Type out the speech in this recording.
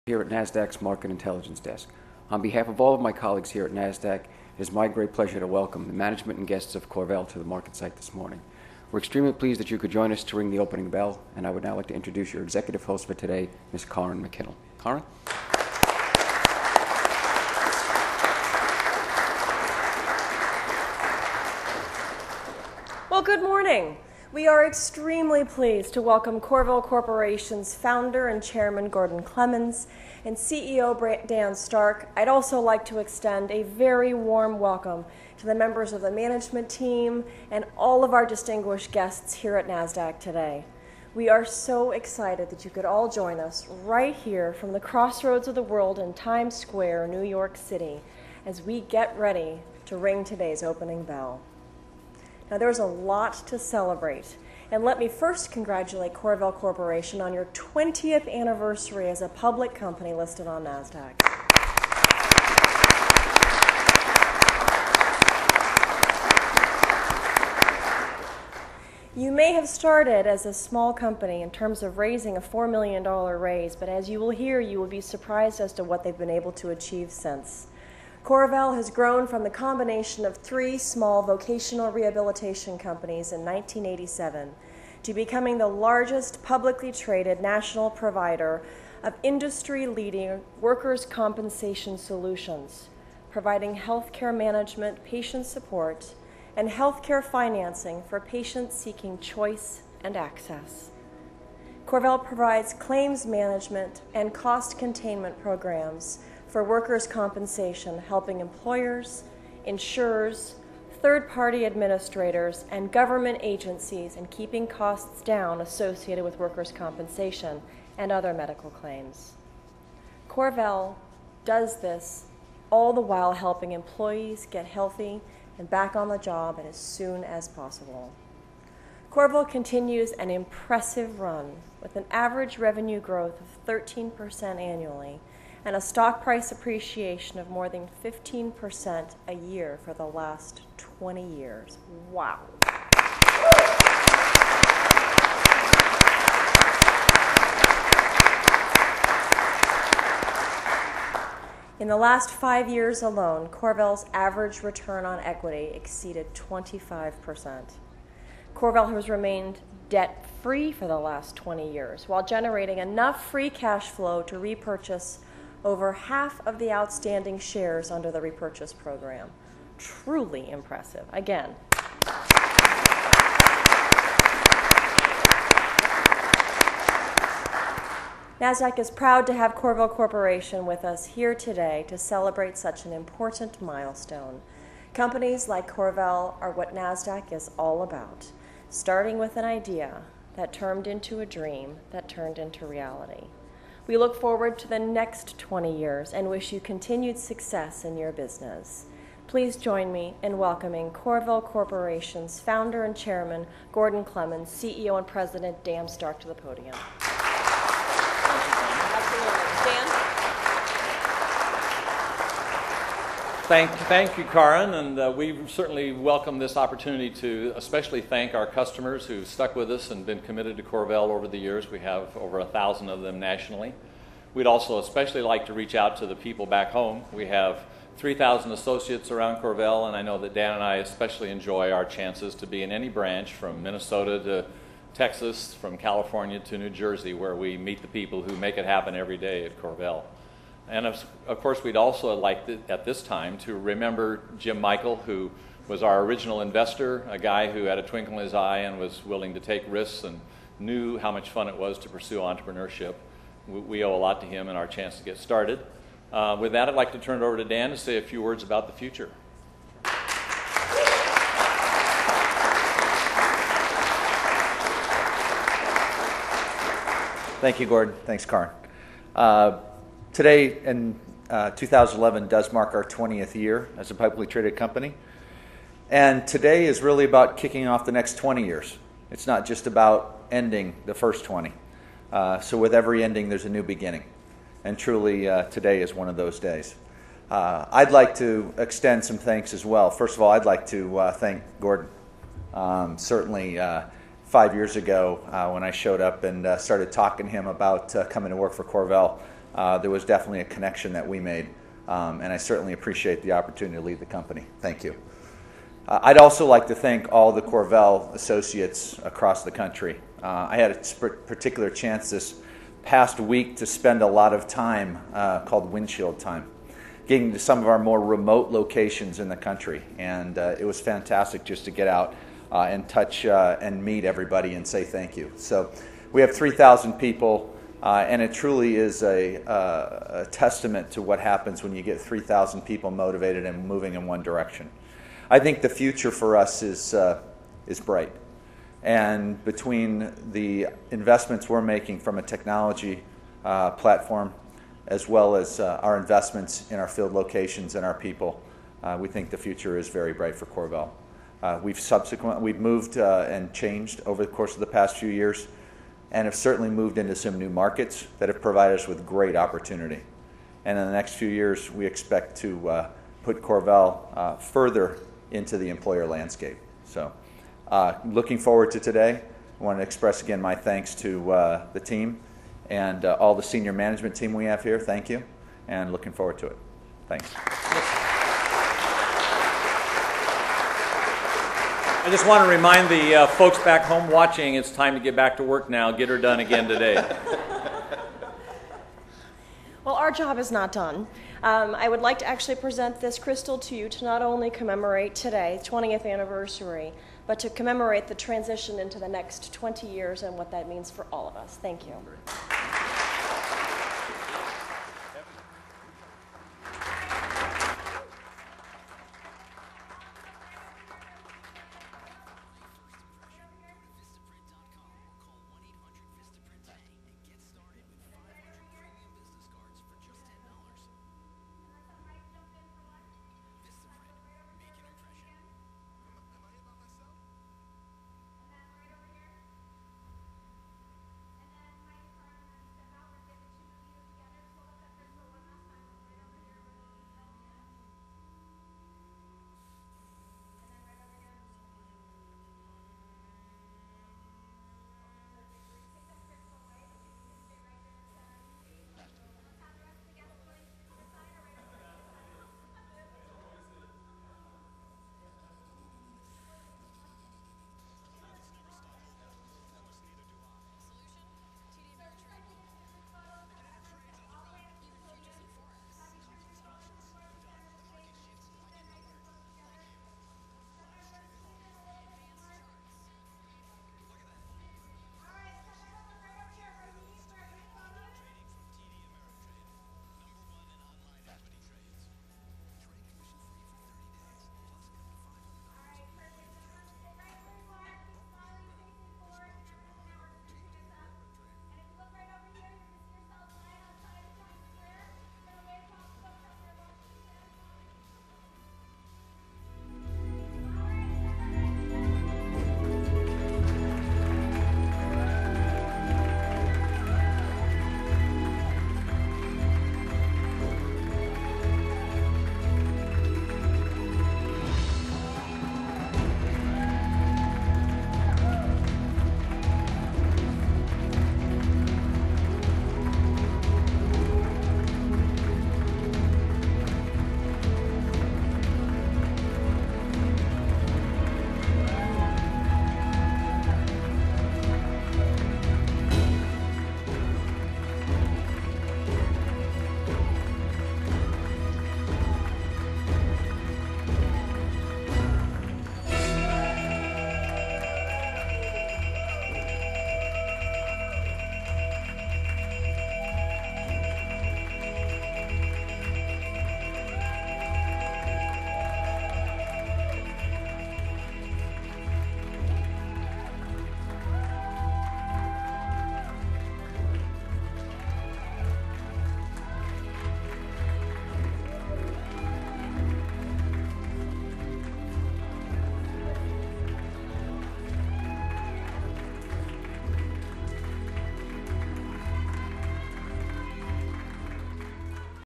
Here at NASDAQ's Market Intelligence Desk. On behalf of all of my colleagues here at NASDAQ, it is my great pleasure to welcome the management and guests of CorVel to the market site this morning. We're extremely pleased that you could join us to ring the opening bell, and I would now like to introduce your executive host for today, Ms. Karen McKinnell. Karen? Well, good morning. We are extremely pleased to welcome CorVel Corporation's founder and chairman, Gordon Clemens, and CEO, Dan Stark. I'd also like to extend a very warm welcome to the members of the management team and all of our distinguished guests here at NASDAQ today. We are so excited that you could all join us right here from the crossroads of the world in Times Square, New York City, as we get ready to ring today's opening bell. Now, there's a lot to celebrate, and let me first congratulate CorVel Corporation on your 20th anniversary as a public company listed on NASDAQ. You may have started as a small company in terms of raising a $4 million raise, but as you will hear, you will be surprised as to what they've been able to achieve since. CorVel has grown from the combination of 3 small vocational rehabilitation companies in 1987 to becoming the largest publicly traded national provider of industry-leading workers' compensation solutions, providing healthcare management, patient support, and healthcare financing for patients seeking choice and access. CorVel provides claims management and cost containment programs for workers' compensation, helping employers, insurers, third-party administrators, and government agencies in keeping costs down associated with workers' compensation and other medical claims. CorVel does this all the while helping employees get healthy and back on the job and as soon as possible. CorVel continues an impressive run with an average revenue growth of 13% annually and a stock price appreciation of more than 15% a year for the last 20 years. Wow. In the last 5 years alone, CorVel's average return on equity exceeded 25%. CorVel has remained debt-free for the last 20 years while generating enough free cash flow to repurchase over half of the outstanding shares under the repurchase program. Truly impressive. Again. NASDAQ is proud to have CorVel Corporation with us here today to celebrate such an important milestone. Companies like CorVel are what NASDAQ is all about, starting with an idea that turned into a dream that turned into reality. We look forward to the next 20 years and wish you continued success in your business. Please join me in welcoming CorVel Corporation's founder and chairman, Gordon Clemens, CEO and president, Dan Stark, to the podium. Dan? Thank you, Karen, and we certainly welcome this opportunity to especially thank our customers who've stuck with us and been committed to CorVel over the years. We have over 1,000 of them nationally. We'd also especially like to reach out to the people back home. We have 3,000 associates around CorVel, and I know that Dan and I especially enjoy our chances to be in any branch from Minnesota to Texas, from California to New Jersey, where we meet the people who make it happen every day at CorVel. And of course, we'd also like at this time to remember Jim Michael, who was our original investor, a guy who had a twinkle in his eye and was willing to take risks and knew how much fun it was to pursue entrepreneurship. We owe a lot to him and our chance to get started. With that, I'd like to turn it over to Dan to say a few words about the future. Thank you, Gordon. Thanks, Karen. Today, in 2011, does mark our 20th year as a publicly traded company. And today is really about kicking off the next 20 years. It's not just about ending the first 20. So with every ending, there's a new beginning. And truly, today is one of those days. I'd like to extend some thanks as well. First of all, I'd like to thank Gordon. Certainly, 5 years ago when I showed up and started talking to him about coming to work for CorVel, there was definitely a connection that we made, and I certainly appreciate the opportunity to lead the company. Thank you. I'd also like to thank all the CorVel associates across the country. I had a particular chance this past week to spend a lot of time called windshield time, getting to some of our more remote locations in the country, and it was fantastic just to get out and touch and meet everybody and say thank you. So we have 3,000 people, and it truly is a testament to what happens when you get 3,000 people motivated and moving in one direction. I think the future for us is bright. And between the investments we're making from a technology platform, as well as our investments in our field locations and our people, we think the future is very bright for CorVel. We've moved and changed over the course of the past few years, and have certainly moved into some new markets that have provided us with great opportunity. And in the next few years, we expect to put CorVel further into the employer landscape. So looking forward to today. I want to express again my thanks to the team and all the senior management team we have here. Thank you, and looking forward to it. Thanks. I just want to remind the folks back home watching, it's time to get back to work now. Get her done again today. Well, our job is not done. I would like to actually present this crystal to you to not only commemorate today, 20th anniversary, but to commemorate the transition into the next 20 years and what that means for all of us. Thank you.